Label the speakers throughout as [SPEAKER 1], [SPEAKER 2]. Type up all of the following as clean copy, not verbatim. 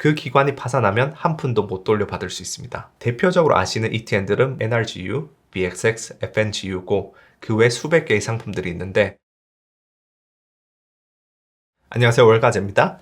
[SPEAKER 1] 그 기관이 파산하면 한 푼도 못 돌려받을 수 있습니다. 대표적으로 아시는 ETN들은 NRGU, BXX, FNGU고 그 외 수백 개의 상품들이 있는데 안녕하세요, 월가제입니다.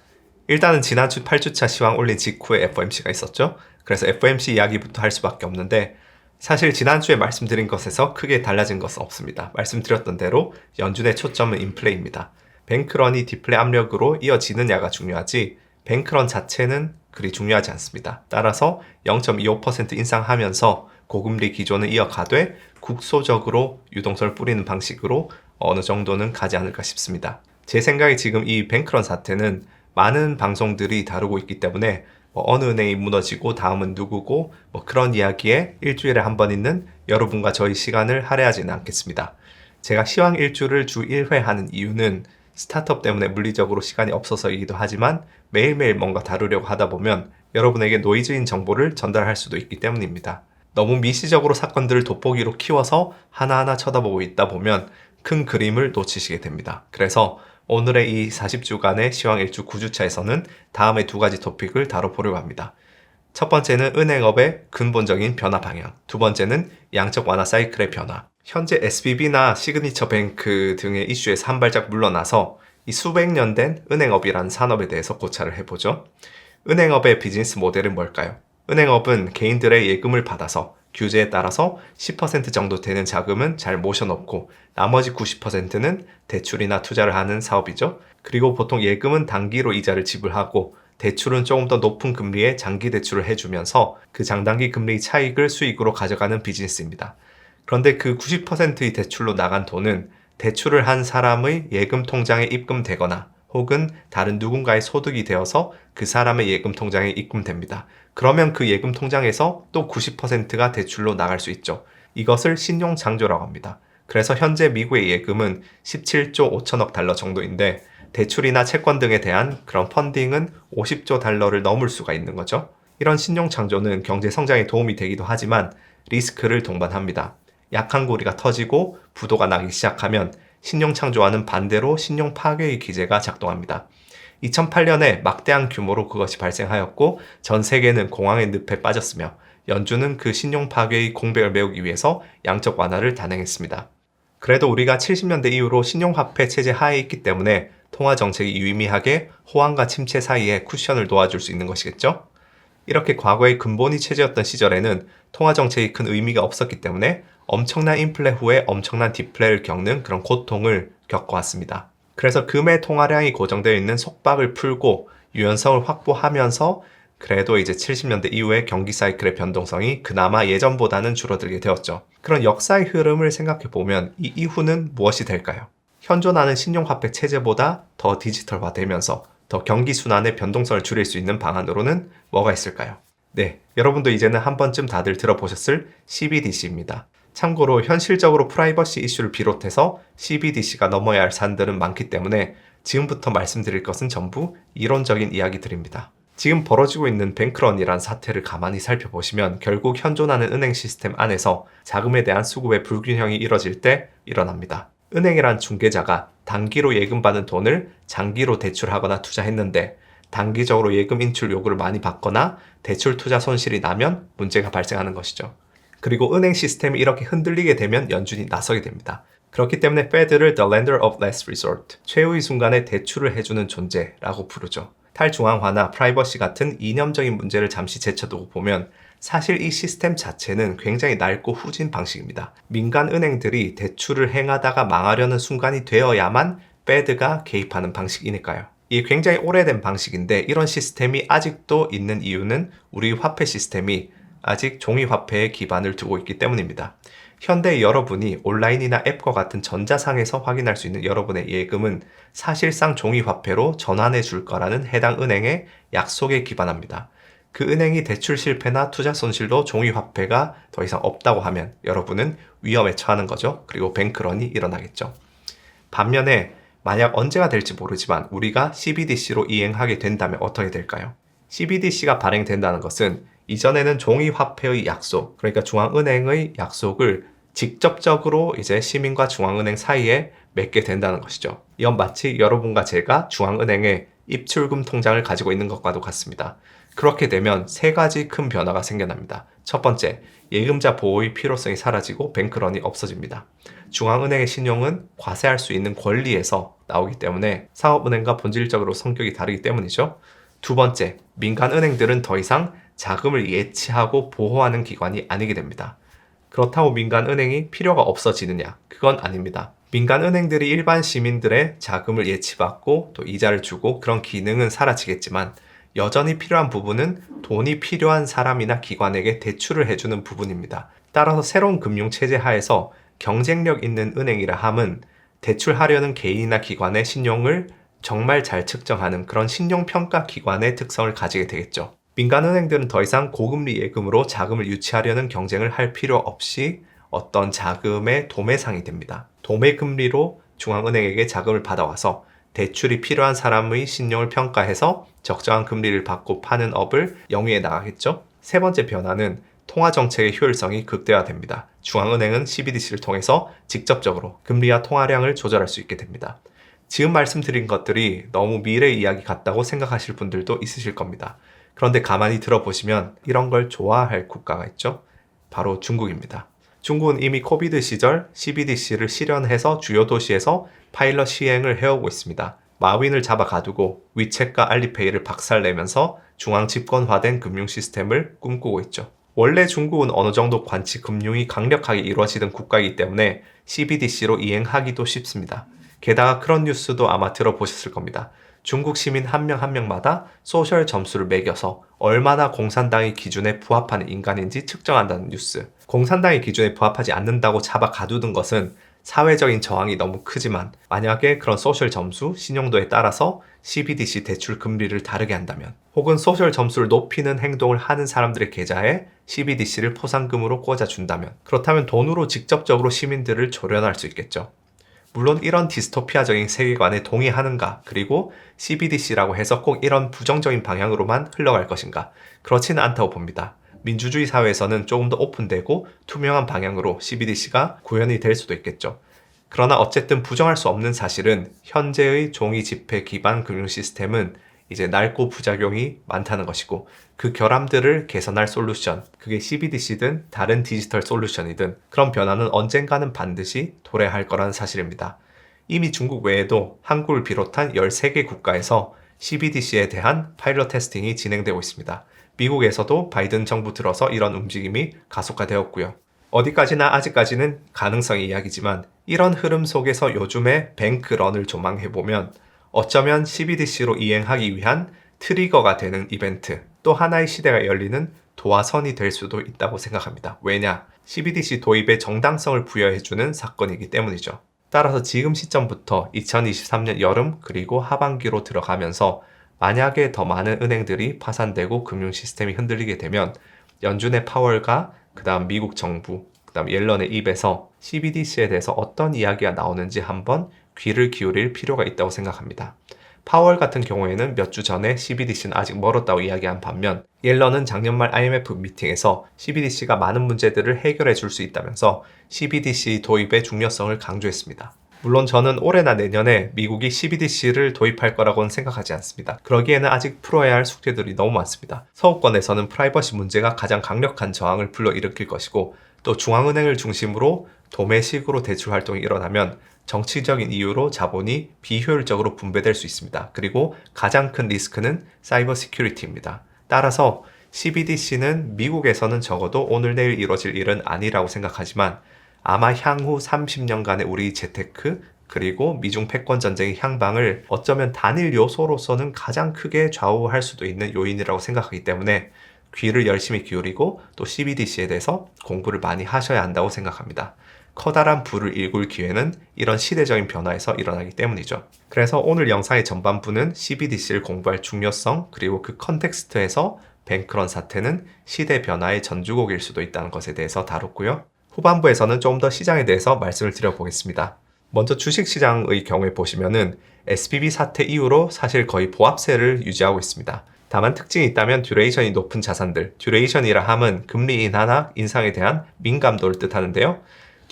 [SPEAKER 1] 일단은 지난주 8주차 시황 올린 직후에 FOMC가 있었죠. 그래서 FOMC 이야기부터 할 수밖에 없는데 사실 지난주에 말씀드린 것에서 크게 달라진 것은 없습니다. 말씀드렸던 대로 연준의 초점은 인플레입니다. 뱅크런이 디플레 압력으로 이어지느냐가 중요하지 뱅크런 자체는 그리 중요하지 않습니다. 따라서 0.25% 인상하면서 고금리 기조는 이어가되 국소적으로 유동성을 뿌리는 방식으로 어느 정도는 가지 않을까 싶습니다. 제 생각에 지금 이 뱅크런 사태는 많은 방송들이 다루고 있기 때문에 어느 은행이 무너지고 다음은 누구고 그런 이야기에 일주일에 한 번 있는 여러분과 저희 시간을 할애하지는 않겠습니다. 제가 시황 일주를 주 1회 하는 이유는 스타트업 때문에 물리적으로 시간이 없어서이기도 하지만 매일매일 뭔가 다루려고 하다 보면 여러분에게 노이즈인 정보를 전달할 수도 있기 때문입니다. 너무 미시적으로 사건들을 돋보기로 키워서 하나하나 쳐다보고 있다 보면 큰 그림을 놓치시게 됩니다. 그래서 오늘의 이 40주간의 시황 일주 9주차에서는 다음의 두 가지 토픽을 다뤄보려고 합니다. 첫 번째는 은행업의 근본적인 변화 방향, 두 번째는 양적 완화 사이클의 변화. 현재 SVB나 시그니처 뱅크 등의 이슈에서 한 발짝 물러나서 이 수백 년 된 은행업이라는 산업에 대해서 고찰을 해보죠. 은행업의 비즈니스 모델은 뭘까요? 은행업은 개인들의 예금을 받아서 규제에 따라서 10% 정도 되는 자금은 잘 모셔놓고 나머지 90%는 대출이나 투자를 하는 사업이죠. 그리고 보통 예금은 단기로 이자를 지불하고 대출은 조금 더 높은 금리의 장기 대출을 해주면서 그 장단기 금리 차익을 수익으로 가져가는 비즈니스입니다. 그런데 그 90%의 대출로 나간 돈은 대출을 한 사람의 예금 통장에 입금되거나 혹은 다른 누군가의 소득이 되어서 그 사람의 예금 통장에 입금됩니다. 그러면 그 예금 통장에서 또 90%가 대출로 나갈 수 있죠. 이것을 신용창조라고 합니다. 그래서 현재 미국의 예금은 17조 5천억 달러 정도인데 대출이나 채권 등에 대한 그런 펀딩은 50조 달러를 넘을 수가 있는 거죠. 이런 신용창조는 경제 성장에 도움이 되기도 하지만 리스크를 동반합니다. 약한 고리가 터지고 부도가 나기 시작하면 신용창조와는 반대로 신용파괴의 기제가 작동합니다. 2008년에 막대한 규모로 그것이 발생하였고 전 세계는 공황의 늪에 빠졌으며 연준은 그 신용파괴의 공백을 메우기 위해서 양적 완화를 단행했습니다. 그래도 우리가 70년대 이후로 신용화폐 체제 하에 있기 때문에 통화정책이 유의미하게 호황과 침체 사이에 쿠션을 놓아줄 수 있는 것이겠죠? 이렇게 과거의 근본이 체제였던 시절에는 통화정책이 큰 의미가 없었기 때문에 엄청난 인플레 후에 엄청난 디플레를 겪는 그런 고통을 겪어왔습니다. 그래서 금의 통화량이 고정되어 있는 속박을 풀고 유연성을 확보하면서 그래도 이제 70년대 이후에 경기 사이클의 변동성이 그나마 예전보다는 줄어들게 되었죠. 그런 역사의 흐름을 생각해 보면 이 이후는 무엇이 될까요? 현존하는 신용화폐 체제보다 더 디지털화되면서 더 경기 순환의 변동성을 줄일 수 있는 방안으로는 뭐가 있을까요? 네, 여러분도 이제는 한 번쯤 다들 들어보셨을 CBDC입니다. 참고로 현실적으로 프라이버시 이슈를 비롯해서 CBDC가 넘어야 할 산들은 많기 때문에 지금부터 말씀드릴 것은 전부 이론적인 이야기들입니다. 지금 벌어지고 있는 뱅크런이란 사태를 가만히 살펴보시면 결국 현존하는 은행 시스템 안에서 자금에 대한 수급의 불균형이 이뤄질 때 일어납니다. 은행이란 중개자가 단기로 예금받은 돈을 장기로 대출하거나 투자했는데 단기적으로 예금 인출 요구를 많이 받거나 대출 투자 손실이 나면 문제가 발생하는 것이죠. 그리고 은행 시스템이 이렇게 흔들리게 되면 연준이 나서게 됩니다. 그렇기 때문에 Fed를 The Lender of Last Resort, 최후의 순간에 대출을 해주는 존재라고 부르죠. 탈중앙화나 프라이버시 같은 이념적인 문제를 잠시 제쳐두고 보면 사실 이 시스템 자체는 굉장히 낡고 후진 방식입니다. 민간 은행들이 대출을 행하다가 망하려는 순간이 되어야만 Fed가 개입하는 방식이니까요. 이게 굉장히 오래된 방식인데 이런 시스템이 아직도 있는 이유는 우리 화폐 시스템이 아직 종이화폐에 기반을 두고 있기 때문입니다. 현대 여러분이 온라인이나 앱과 같은 전자상에서 확인할 수 있는 여러분의 예금은 사실상 종이화폐로 전환해 줄 거라는 해당 은행의 약속에 기반합니다. 그 은행이 대출 실패나 투자 손실로 종이화폐가 더 이상 없다고 하면 여러분은 위험에 처하는 거죠. 그리고 뱅크런이 일어나겠죠. 반면에 만약 언제가 될지 모르지만 우리가 CBDC로 이행하게 된다면 어떻게 될까요? CBDC가 발행된다는 것은 이전에는 종이화폐의 약속, 그러니까 중앙은행의 약속을 직접적으로 이제 시민과 중앙은행 사이에 맺게 된다는 것이죠. 이건 마치 여러분과 제가 중앙은행에 입출금 통장을 가지고 있는 것과도 같습니다. 그렇게 되면 세 가지 큰 변화가 생겨납니다. 첫 번째, 예금자 보호의 필요성이 사라지고 뱅크런이 없어집니다. 중앙은행의 신용은 과세할 수 있는 권리에서 나오기 때문에 상업은행과 본질적으로 성격이 다르기 때문이죠. 두 번째, 민간은행들은 더 이상 자금을 예치하고 보호하는 기관이 아니게 됩니다. 그렇다고 민간은행이 필요가 없어지느냐? 그건 아닙니다. 민간은행들이 일반 시민들의 자금을 예치받고 또 이자를 주고 그런 기능은 사라지겠지만 여전히 필요한 부분은 돈이 필요한 사람이나 기관에게 대출을 해주는 부분입니다. 따라서 새로운 금융체제 하에서 경쟁력 있는 은행이라 함은 대출하려는 개인이나 기관의 신용을 정말 잘 측정하는 그런 신용평가 기관의 특성을 가지게 되겠죠. 민간은행들은 더 이상 고금리 예금으로 자금을 유치하려는 경쟁을 할 필요 없이 어떤 자금의 도매상이 됩니다. 도매금리로 중앙은행에게 자금을 받아와서 대출이 필요한 사람의 신용을 평가해서 적정한 금리를 받고 파는 업을 영위해 나가겠죠. 세 번째 변화는 통화정책의 효율성이 극대화됩니다. 중앙은행은 CBDC를 통해서 직접적으로 금리와 통화량을 조절할 수 있게 됩니다. 지금 말씀드린 것들이 너무 미래 이야기 같다고 생각하실 분들도 있으실 겁니다. 그런데 가만히 들어보시면 이런 걸 좋아할 국가가 있죠. 바로 중국입니다. 중국은 이미 코비드 시절 CBDC를 실현해서 주요 도시에서 파일럿 시행을 해오고 있습니다. 마윈을 잡아 가두고 위챗과 알리페이를 박살내면서 중앙 집권화된 금융 시스템을 꿈꾸고 있죠. 원래 중국은 어느 정도 관치 금융이 강력하게 이루어지던 국가이기 때문에 CBDC로 이행하기도 쉽습니다. 게다가 그런 뉴스도 아마 들어보셨을 겁니다. 중국 시민 한 명 한 명마다 소셜 점수를 매겨서 얼마나 공산당의 기준에 부합하는 인간인지 측정한다는 뉴스. 공산당의 기준에 부합하지 않는다고 잡아 가두는 것은 사회적인 저항이 너무 크지만 만약에 그런 소셜 점수, 신용도에 따라서 CBDC 대출 금리를 다르게 한다면 혹은 소셜 점수를 높이는 행동을 하는 사람들의 계좌에 CBDC를 포상금으로 꽂아준다면 그렇다면 돈으로 직접적으로 시민들을 조련할 수 있겠죠. 물론 이런 디스토피아적인 세계관에 동의하는가, 그리고 CBDC라고 해서 꼭 이런 부정적인 방향으로만 흘러갈 것인가, 그렇지는 않다고 봅니다. 민주주의 사회에서는 조금 더 오픈되고 투명한 방향으로 CBDC가 구현이 될 수도 있겠죠. 그러나 어쨌든 부정할 수 없는 사실은 현재의 종이 지폐 기반 금융 시스템은 이제 낡고 부작용이 많다는 것이고 그 결함들을 개선할 솔루션, 그게 CBDC든 다른 디지털 솔루션이든 그런 변화는 언젠가는 반드시 도래할 거라는 사실입니다. 이미 중국 외에도 한국을 비롯한 13개 국가에서 CBDC에 대한 파일럿 테스팅이 진행되고 있습니다. 미국에서도 바이든 정부 들어서 이런 움직임이 가속화되었고요. 어디까지나 아직까지는 가능성의 이야기지만 이런 흐름 속에서 요즘의 뱅크런을 조망해보면 어쩌면 CBDC로 이행하기 위한 트리거가 되는 이벤트, 또 하나의 시대가 열리는 도화선이 될 수도 있다고 생각합니다. 왜냐? CBDC 도입에 정당성을 부여해주는 사건이기 때문이죠. 따라서 지금 시점부터 2023년 여름 그리고 하반기로 들어가면서 만약에 더 많은 은행들이 파산되고 금융 시스템이 흔들리게 되면 연준의 파월과 그 다음 미국 정부, 그 다음 옐런의 입에서 CBDC에 대해서 어떤 이야기가 나오는지 한번 귀를 기울일 필요가 있다고 생각합니다. 파월 같은 경우에는 몇 주 전에 CBDC는 아직 멀었다고 이야기한 반면 옐런은 작년 말 IMF 미팅에서 CBDC가 많은 문제들을 해결해 줄 수 있다면서 CBDC 도입의 중요성을 강조했습니다. 물론 저는 올해나 내년에 미국이 CBDC를 도입할 거라고는 생각하지 않습니다. 그러기에는 아직 풀어야 할 숙제들이 너무 많습니다. 서구권에서는 프라이버시 문제가 가장 강력한 저항을 불러일으킬 것이고 또 중앙은행을 중심으로 도매식으로 대출 활동이 일어나면 정치적인 이유로 자본이 비효율적으로 분배될 수 있습니다. 그리고 가장 큰 리스크는 사이버 시큐리티입니다. 따라서 CBDC는 미국에서는 적어도 오늘 내일 이루어질 일은 아니라고 생각하지만 아마 향후 30년간의 우리 재테크 그리고 미중 패권 전쟁의 향방을 어쩌면 단일 요소로서는 가장 크게 좌우할 수도 있는 요인이라고 생각하기 때문에 귀를 열심히 기울이고 또 CBDC에 대해서 공부를 많이 하셔야 한다고 생각합니다. 커다란 불을 일굴 기회는 이런 시대적인 변화에서 일어나기 때문이죠. 그래서 오늘 영상의 전반부는 CBDC를 공부할 중요성 그리고 그 컨텍스트에서 뱅크런 사태는 시대 변화의 전주곡일 수도 있다는 것에 대해서 다뤘고요. 후반부에서는 좀 더 시장에 대해서 말씀을 드려보겠습니다. 먼저 주식시장의 경우에 보시면은 SVB 사태 이후로 사실 거의 보합세를 유지하고 있습니다. 다만 특징이 있다면 듀레이션이 높은 자산들, 듀레이션이라 함은 금리 인하나 인상에 대한 민감도를 뜻하는데요.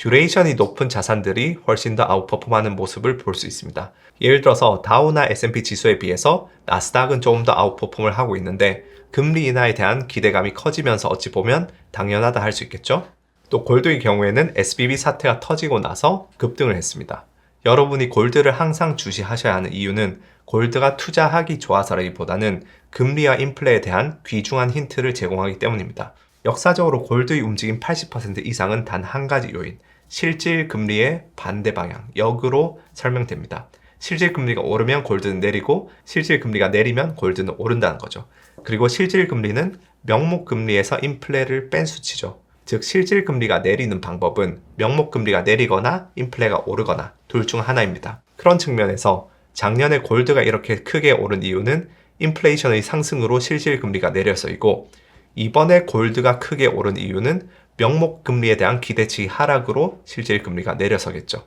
[SPEAKER 1] 듀레이션이 높은 자산들이 훨씬 더 아웃퍼폼하는 모습을 볼 수 있습니다. 예를 들어서 다우나 S&P 지수에 비해서 나스닥은 조금 더 아웃퍼폼을 하고 있는데 금리 인하에 대한 기대감이 커지면서 어찌 보면 당연하다 할 수 있겠죠? 또 골드의 경우에는 SBB 사태가 터지고 나서 급등을 했습니다. 여러분이 골드를 항상 주시하셔야 하는 이유는 골드가 투자하기 좋아서라기보다는 금리와 인플레에 대한 귀중한 힌트를 제공하기 때문입니다. 역사적으로 골드의 움직임 80% 이상은 단 한 가지 요인, 실질 금리의 반대 방향, 역으로 설명됩니다. 실질 금리가 오르면 골드는 내리고 실질 금리가 내리면 골드는 오른다는 거죠. 그리고 실질 금리는 명목 금리에서 인플레를 뺀 수치죠. 즉 실질 금리가 내리는 방법은 명목 금리가 내리거나 인플레가 오르거나 둘 중 하나입니다. 그런 측면에서 작년에 골드가 이렇게 크게 오른 이유는 인플레이션의 상승으로 실질 금리가 내려서이고 이번에 골드가 크게 오른 이유는 명목 금리에 대한 기대치 하락으로 실질 금리가 내려서겠죠.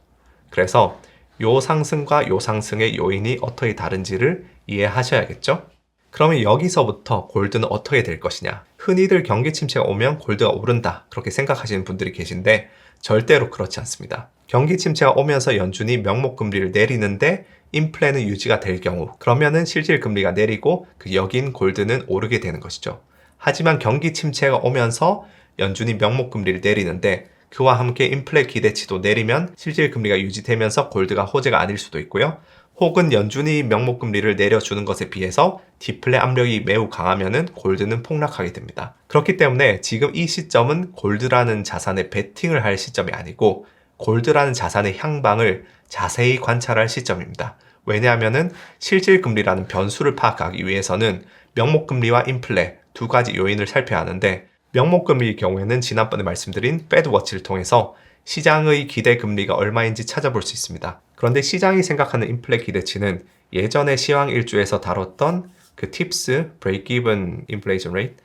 [SPEAKER 1] 그래서 요 상승과 요 상승의 요인이 어떻게 다른지를 이해하셔야겠죠? 그러면 여기서부터 골드는 어떻게 될 것이냐? 흔히들 경기 침체가 오면 골드가 오른다 그렇게 생각하시는 분들이 계신데 절대로 그렇지 않습니다. 경기 침체가 오면서 연준이 명목 금리를 내리는데 인플레는 유지가 될 경우 그러면은 실질 금리가 내리고 그 역인 골드는 오르게 되는 것이죠. 하지만 경기 침체가 오면서 연준이 명목 금리를 내리는데 그와 함께 인플레 기대치도 내리면 실질 금리가 유지되면서 골드가 호재가 아닐 수도 있고요. 혹은 연준이 명목 금리를 내려주는 것에 비해서 디플레 압력이 매우 강하면은 골드는 폭락하게 됩니다. 그렇기 때문에 지금 이 시점은 골드라는 자산에 베팅을 할 시점이 아니고 골드라는 자산의 향방을 자세히 관찰할 시점입니다. 왜냐하면은 실질 금리라는 변수를 파악하기 위해서는 명목 금리와 인플레 두 가지 요인을 살펴야 하는데 명목 금리의 경우에는 지난번에 말씀드린 패드워치를 통해서 시장의 기대 금리가 얼마인지 찾아볼 수 있습니다. 그런데 시장이 생각하는 인플레 기대치는 예전에 시황 일주에서 다뤘던 그 팁스, break-even inflation rate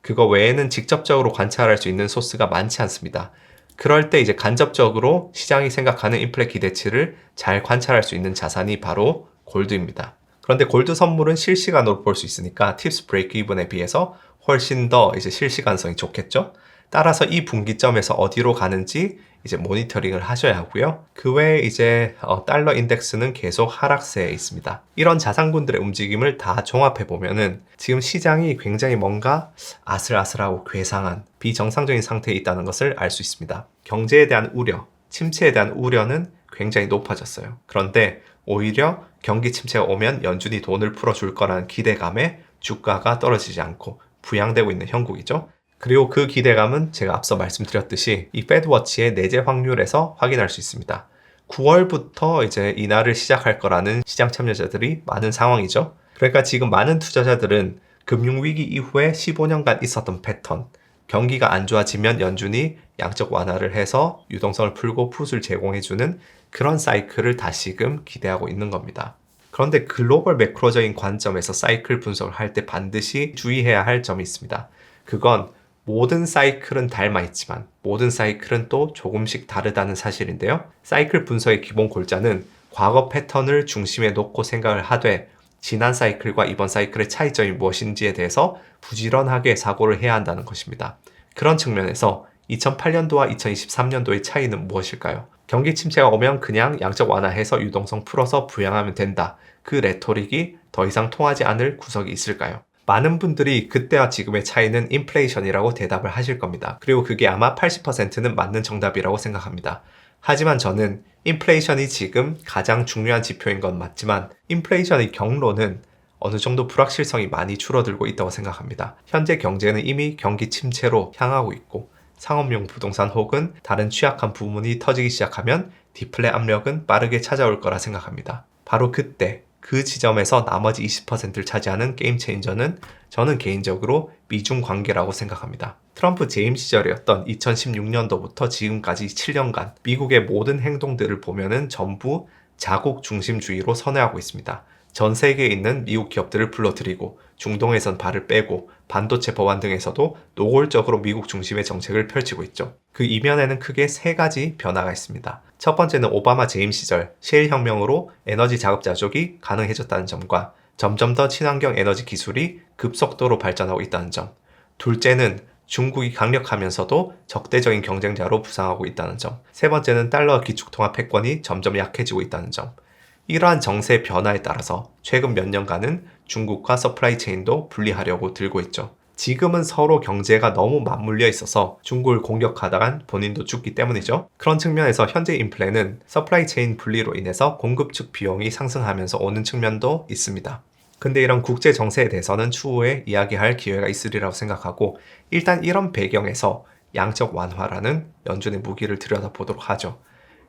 [SPEAKER 1] 그거 외에는 직접적으로 관찰할 수 있는 소스가 많지 않습니다. 그럴 때 이제 간접적으로 시장이 생각하는 인플레 기대치를 잘 관찰할 수 있는 자산이 바로 골드입니다. 그런데 골드 선물은 실시간으로 볼 수 있으니까 팁스 break-even에 비해서 훨씬 더 이제 실시간성이 좋겠죠? 따라서 이 분기점에서 어디로 가는지 이제 모니터링을 하셔야 하고요. 그 외에 이제 달러 인덱스는 계속 하락세에 있습니다. 이런 자산군들의 움직임을 다 종합해 보면은 지금 시장이 굉장히 뭔가 아슬아슬하고 괴상한 비정상적인 상태에 있다는 것을 알 수 있습니다. 경제에 대한 우려, 침체에 대한 우려는 굉장히 높아졌어요. 그런데 오히려 경기 침체가 오면 연준이 돈을 풀어줄 거라는 기대감에 주가가 떨어지지 않고 부양되고 있는 형국이죠. 그리고 그 기대감은 제가 앞서 말씀드렸듯이 이 패드워치의 내재 확률에서 확인할 수 있습니다. 9월부터 이제 인하를 시작할 거라는 시장 참여자들이 많은 상황이죠. 그러니까 지금 많은 투자자들은 금융위기 이후에 15년간 있었던 패턴, 경기가 안 좋아지면 연준이 양적 완화를 해서 유동성을 풀고 풋을 제공해주는 그런 사이클을 다시금 기대하고 있는 겁니다. 그런데 글로벌 매크로적인 관점에서 사이클 분석을 할 때 반드시 주의해야 할 점이 있습니다. 그건 모든 사이클은 닮아 있지만 모든 사이클은 또 조금씩 다르다는 사실인데요. 사이클 분석의 기본 골자는 과거 패턴을 중심에 놓고 생각을 하되 지난 사이클과 이번 사이클의 차이점이 무엇인지에 대해서 부지런하게 사고를 해야 한다는 것입니다. 그런 측면에서 2008년도와 2023년도의 차이는 무엇일까요? 경기 침체가 오면 그냥 양적 완화해서 유동성 풀어서 부양하면 된다. 그 레토릭이 더 이상 통하지 않을 구석이 있을까요? 많은 분들이 그때와 지금의 차이는 인플레이션이라고 대답을 하실 겁니다. 그리고 그게 아마 80%는 맞는 정답이라고 생각합니다. 하지만 저는 인플레이션이 지금 가장 중요한 지표인 건 맞지만 인플레이션의 경로는 어느 정도 불확실성이 많이 줄어들고 있다고 생각합니다. 현재 경제는 이미 경기 침체로 향하고 있고 상업용 부동산 혹은 다른 취약한 부문이 터지기 시작하면 디플레 압력은 빠르게 찾아올 거라 생각합니다. 바로 그때 그 지점에서 나머지 20%를 차지하는 게임 체인저는 저는 개인적으로 미중 관계라고 생각합니다. 트럼프 재임 시절이었던 2016년도부터 지금까지 7년간 미국의 모든 행동들을 보면은 전부 자국 중심주의로 선회하고 있습니다. 전 세계에 있는 미국 기업들을 불러들이고 중동에선 발을 빼고 반도체 법안 등에서도 노골적으로 미국 중심의 정책을 펼치고 있죠. 그 이면에는 크게 세 가지 변화가 있습니다. 첫 번째는 오바마 재임 시절 셰일 혁명으로 에너지 자급자족이 가능해졌다는 점과 점점 더 친환경 에너지 기술이 급속도로 발전하고 있다는 점. 둘째는 중국이 강력하면서도 적대적인 경쟁자로 부상하고 있다는 점. 세 번째는 달러 기축통화 패권이 점점 약해지고 있다는 점. 이러한 정세 변화에 따라서 최근 몇 년간은 중국과 서플라이 체인도 분리하려고 들고 있죠. 지금은 서로 경제가 너무 맞물려 있어서 중국을 공격하다간 본인도 죽기 때문이죠. 그런 측면에서 현재 인플레는 서플라이 체인 분리로 인해서 공급 측 비용이 상승하면서 오는 측면도 있습니다. 근데 이런 국제 정세에 대해서는 추후에 이야기할 기회가 있으리라고 생각하고, 일단 이런 배경에서 양적 완화라는 연준의 무기를 들여다보도록 하죠.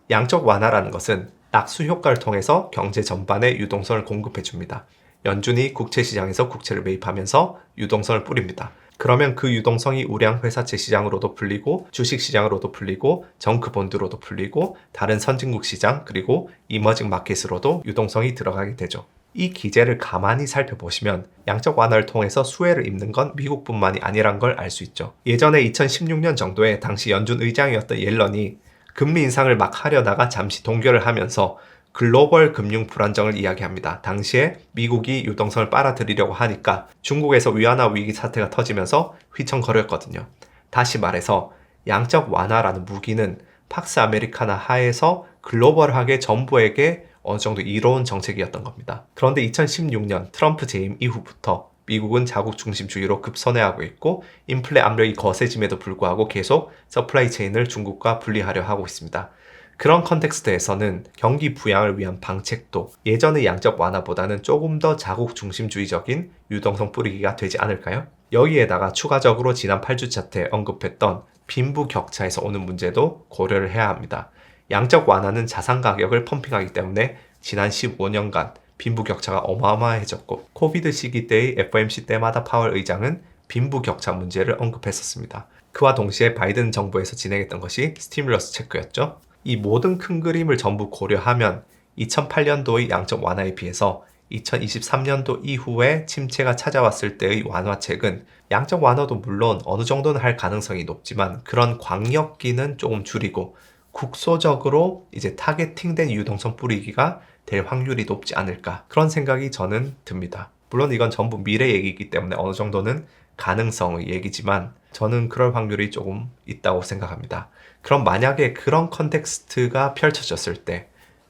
[SPEAKER 1] 양적 완화라는 것은 낙수 효과를 통해서 경제 전반에 유동성을 공급해 줍니다. 연준이 국채 시장에서 국채를 매입하면서 유동성을 뿌립니다. 그러면 그 유동성이 우량 회사채 시장으로도 풀리고 주식 시장으로도 풀리고 정크 본드로도 풀리고 다른 선진국 시장 그리고 이머징 마켓으로도 유동성이 들어가게 되죠. 이 기제를 가만히 살펴보시면 양적 완화를 통해서 수혜를 입는 건 미국뿐만이 아니란 걸 알 수 있죠. 예전에 2016년 정도에 당시 연준 의장이었던 옐런이 금리 인상을 막 하려다가 잠시 동결을 하면서 글로벌 금융 불안정을 이야기합니다. 당시에 미국이 유동성을 빨아들이려고 하니까 중국에서 위안화 위기 사태가 터지면서 휘청거렸거든요. 다시 말해서 양적 완화라는 무기는 팍스 아메리카나 하에서 글로벌하게 정부에게 어느 정도 이로운 정책이었던 겁니다. 그런데 2016년 트럼프 재임 이후부터 미국은 자국 중심주의로 급선회하고 있고 인플레 압력이 거세짐에도 불구하고 계속 서플라이 체인을 중국과 분리하려 하고 있습니다. 그런 컨텍스트에서는 경기 부양을 위한 방책도 예전의 양적 완화보다는 조금 더 자국 중심주의적인 유동성 뿌리기가 되지 않을까요? 여기에다가 추가적으로 지난 8주차 때 언급했던 빈부 격차에서 오는 문제도 고려를 해야 합니다. 양적 완화는 자산 가격을 펌핑하기 때문에 지난 15년간 빈부 격차가 어마어마해졌고 코비드 시기 때의 FOMC 때마다 파월 의장은 빈부 격차 문제를 언급했었습니다. 그와 동시에 바이든 정부에서 진행했던 것이 스티뮬러스 체크였죠. 이 모든 큰 그림을 전부 고려하면 2008년도의 양적 완화에 비해서 2023년도 이후에 침체가 찾아왔을 때의 완화책은 양적 완화도 물론 어느 정도는 할 가능성이 높지만 그런 광역기는 조금 줄이고 국소적으로 이제 타겟팅된 유동성 뿌리기가 될 확률이 높지 않을까, 그런 생각이 저는 듭니다. 물론 이건 전부 미래 얘기이기 때문에 어느 정도는 가능성의 얘기지만 저는 그럴 확률이 조금 있다고 생각합니다. 그럼 만약에 그런 컨텍스트가 펼쳐졌을 때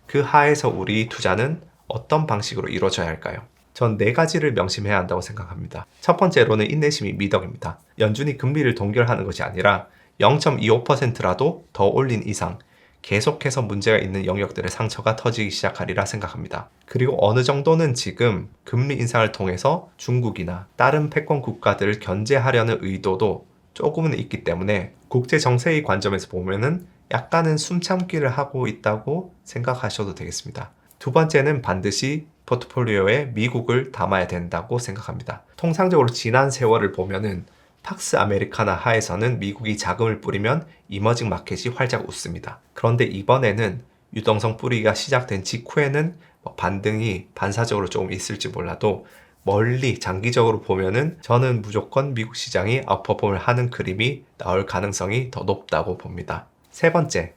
[SPEAKER 1] 그 하에서 우리 투자는 어떤 방식으로 이루어져야 할까요? 전 4가지를 명심해야 한다고 생각합니다. 첫 번째로는 인내심이 미덕입니다. 연준이 금리를 동결하는 것이 아니라 0.25%라도 더 올린 이상 계속해서 문제가 있는 영역들의 상처가 터지기 시작하리라 생각합니다. 그리고 어느 정도는 지금 금리 인상을 통해서 중국이나 다른 패권 국가들을 견제하려는 의도도 조금은 있기 때문에 국제 정세의 관점에서 보면은 약간은 숨참기를 하고 있다고 생각하셔도 되겠습니다. 두 번째는 반드시 포트폴리오에 미국을 담아야 된다고 생각합니다. 통상적으로 지난 세월을 보면은 팍스 아메리카나 하에서는 미국이 자금을 뿌리면 이머징 마켓이 활짝 웃습니다. 그런데 이번에는 유동성 뿌리기가 시작된 직후에는 반등이 반사적으로 조금 있을지 몰라도 멀리 장기적으로 보면은 저는 무조건 미국 시장이 아웃퍼폼을 하는 그림이 나올 가능성이 더 높다고 봅니다. 세 번째,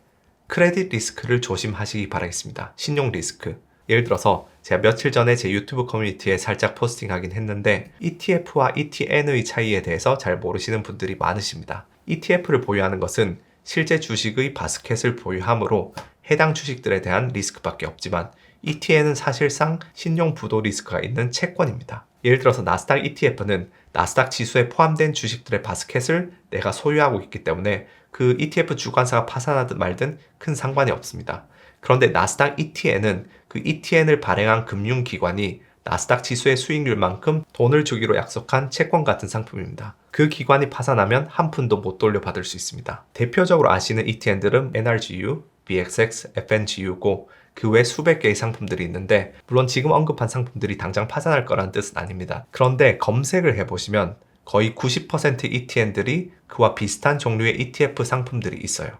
[SPEAKER 1] 크레딧 리스크를 조심하시기 바라겠습니다. 신용 리스크. 예를 들어서 제가 며칠 전에 제 유튜브 커뮤니티에 살짝 포스팅하긴 했는데 ETF와 ETN의 차이에 대해서 잘 모르시는 분들이 많으십니다. ETF를 보유하는 것은 실제 주식의 바스켓을 보유하므로 해당 주식들에 대한 리스크밖에 없지만 ETN은 사실상 신용 부도 리스크가 있는 채권입니다. 예를 들어서 나스닥 ETF는 나스닥 지수에 포함된 주식들의 바스켓을 내가 소유하고 있기 때문에 그 ETF 주관사가 파산하든 말든 큰 상관이 없습니다. 그런데 나스닥 ETN은 그 ETN을 발행한 금융기관이 나스닥 지수의 수익률만큼 돈을 주기로 약속한 채권 같은 상품입니다. 그 기관이 파산하면 한 푼도 못 돌려받을 수 있습니다. 대표적으로 아시는 ETN들은 NRGU, BXX, FNGU고 그 외 수백 개의 상품들이 있는데 물론 지금 언급한 상품들이 당장 파산할 거라는 뜻은 아닙니다. 그런데 검색을 해보시면 거의 90% ETN들이 그와 비슷한 종류의 ETF 상품들이 있어요.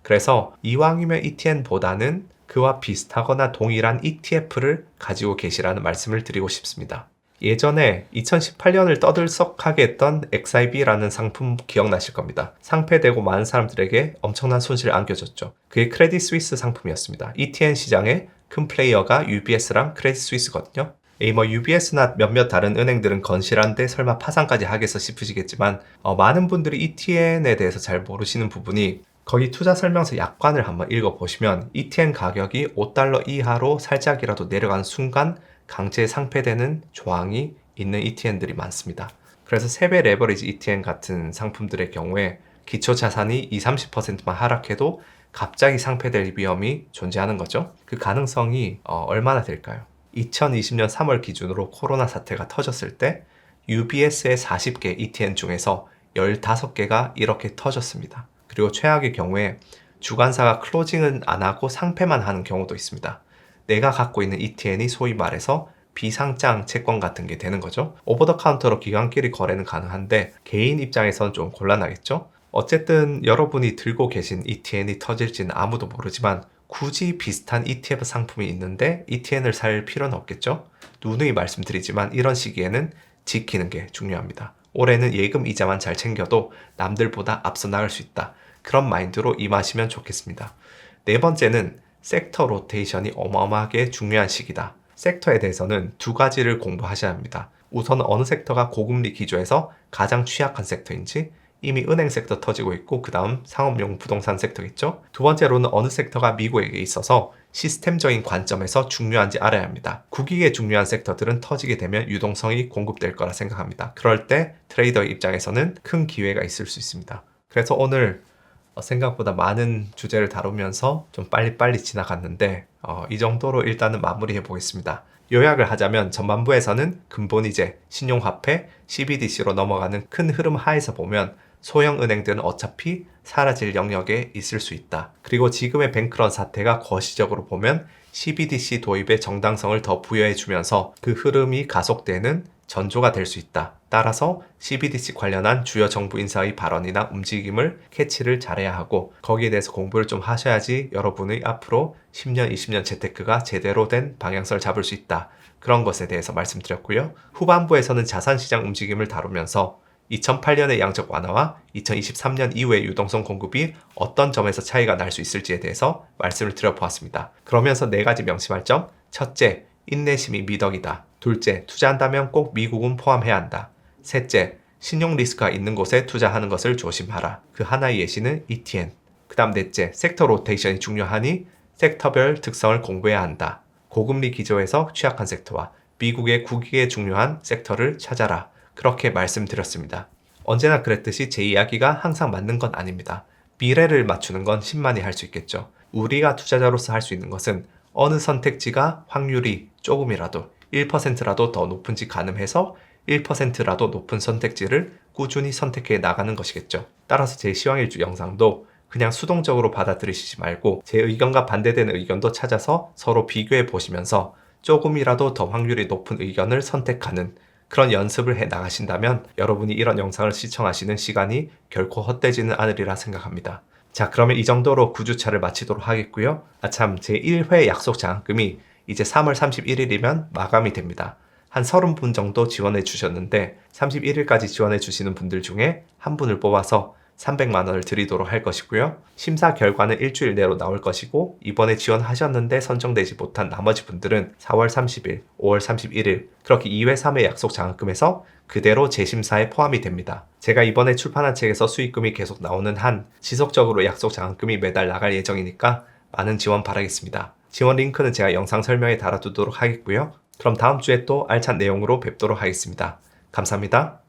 [SPEAKER 1] 그래서 이왕이면 ETN보다는 그와 비슷하거나 동일한 ETF를 가지고 계시라는 말씀을 드리고 싶습니다. 예전에 2018년을 떠들썩하게 했던 XIB라는 상품 기억나실 겁니다. 상폐되고 많은 사람들에게 엄청난 손실을 안겨줬죠. 그게 크레딧 스위스 상품이었습니다. ETN 시장의 큰 플레이어가 UBS랑 크레딧 스위스거든요. UBS나 몇몇 다른 은행들은 건실한데 설마 파산까지 하겠어 싶으시겠지만 많은 분들이 ETN에 대해서 잘 모르시는 부분이 거기 투자 설명서 약관을 한번 읽어보시면 ETN 가격이 $5 이하로 살짝이라도 내려가는 순간 강제 상폐되는 조항이 있는 ETN들이 많습니다. 그래서 3배 레버리지 ETN 같은 상품들의 경우에 기초 자산이 20-30%만 하락해도 갑자기 상폐될 위험이 존재하는 거죠. 그 가능성이 얼마나 될까요? 2020년 3월 기준으로 코로나 사태가 터졌을 때 UBS의 40개 ETN 중에서 15개가 이렇게 터졌습니다. 그리고 최악의 경우에 주관사가 클로징은 안 하고 상폐만 하는 경우도 있습니다. 내가 갖고 있는 ETN이 소위 말해서 비상장 채권 같은 게 되는 거죠. 오버 더 카운터로 기관끼리 거래는 가능한데 개인 입장에선 좀 곤란하겠죠. 어쨌든 여러분이 들고 계신 ETN이 터질지는 아무도 모르지만 굳이 비슷한 ETF 상품이 있는데 ETN을 살 필요는 없겠죠? 누누이 말씀드리지만 이런 시기에는 지키는 게 중요합니다. 올해는 예금 이자만 잘 챙겨도 남들보다 앞서 나갈 수 있다. 그런 마인드로 임하시면 좋겠습니다. 네 번째는 섹터 로테이션이 어마어마하게 중요한 시기다. 섹터에 대해서는 두 가지를 공부하셔야 합니다. 우선 어느 섹터가 고금리 기조에서 가장 취약한 섹터인지, 이미 은행 섹터 터지고 있고 그 다음 상업용 부동산 섹터겠죠. 두 번째로는 어느 섹터가 미국에게 있어서 시스템적인 관점에서 중요한지 알아야 합니다. 국익에 중요한 섹터들은 터지게 되면 유동성이 공급될 거라 생각합니다. 그럴 때 트레이더의 입장에서는 큰 기회가 있을 수 있습니다. 그래서 오늘 생각보다 많은 주제를 다루면서 좀 빨리빨리 지나갔는데 이 정도로 일단은 마무리해 보겠습니다. 요약을 하자면 전반부에서는 근본이제, 신용화폐, CBDC로 넘어가는 큰 흐름 하에서 보면 소형 은행들은 어차피 사라질 영역에 있을 수 있다. 그리고 지금의 뱅크런 사태가 거시적으로 보면 CBDC 도입의 정당성을 더 부여해주면서 그 흐름이 가속되는 전조가 될 수 있다. 따라서 CBDC 관련한 주요 정부 인사의 발언이나 움직임을 캐치를 잘해야 하고 거기에 대해서 공부를 좀 하셔야지 여러분의 앞으로 10년, 20년 재테크가 제대로 된 방향성을 잡을 수 있다. 그런 것에 대해서 말씀드렸고요. 후반부에서는 자산시장 움직임을 다루면서 2008년의 양적 완화와 2023년 이후의 유동성 공급이 어떤 점에서 차이가 날 수 있을지에 대해서 말씀을 드려보았습니다. 그러면서 4가지 명심할 점. 첫째, 인내심이 미덕이다. 둘째, 투자한다면 꼭 미국은 포함해야 한다. 셋째, 신용 리스크가 있는 곳에 투자하는 것을 조심하라. 그 하나의 예시는 ETN. 그 다음 넷째, 섹터 로테이션이 중요하니 섹터별 특성을 공부해야 한다. 고금리 기조에서 취약한 섹터와 미국의 국익에 중요한 섹터를 찾아라. 그렇게 말씀드렸습니다. 언제나 그랬듯이 제 이야기가 항상 맞는 건 아닙니다. 미래를 맞추는 건 신만이 할 수 있겠죠. 우리가 투자자로서 할 수 있는 것은 어느 선택지가 확률이 조금이라도 1%라도 더 높은지 가늠해서 1%라도 높은 선택지를 꾸준히 선택해 나가는 것이겠죠. 따라서 제 시황일주 영상도 그냥 수동적으로 받아들이시지 말고 제 의견과 반대되는 의견도 찾아서 서로 비교해 보시면서 조금이라도 더 확률이 높은 의견을 선택하는 그런 연습을 해 나가신다면 여러분이 이런 영상을 시청하시는 시간이 결코 헛되지는 않으리라 생각합니다. 자, 그러면 이 정도로 9주차를 마치도록 하겠고요. 제 1회 약속 장학금이 이제 3월 31일이면 마감이 됩니다. 한 30분 정도 지원해 주셨는데 31일까지 지원해 주시는 분들 중에 한 분을 뽑아서 300만 원을 드리도록 할 것이고요. 심사 결과는 일주일 내로 나올 것이고 이번에 지원하셨는데 선정되지 못한 나머지 분들은 4월 30일, 5월 31일 그렇게 2회, 3회 약속 장학금에서 그대로 재심사에 포함이 됩니다. 제가 이번에 출판한 책에서 수익금이 계속 나오는 한 지속적으로 약속 장학금이 매달 나갈 예정이니까 많은 지원 바라겠습니다. 지원 링크는 제가 영상 설명에 달아두도록 하겠고요. 그럼 다음 주에 또 알찬 내용으로 뵙도록 하겠습니다. 감사합니다.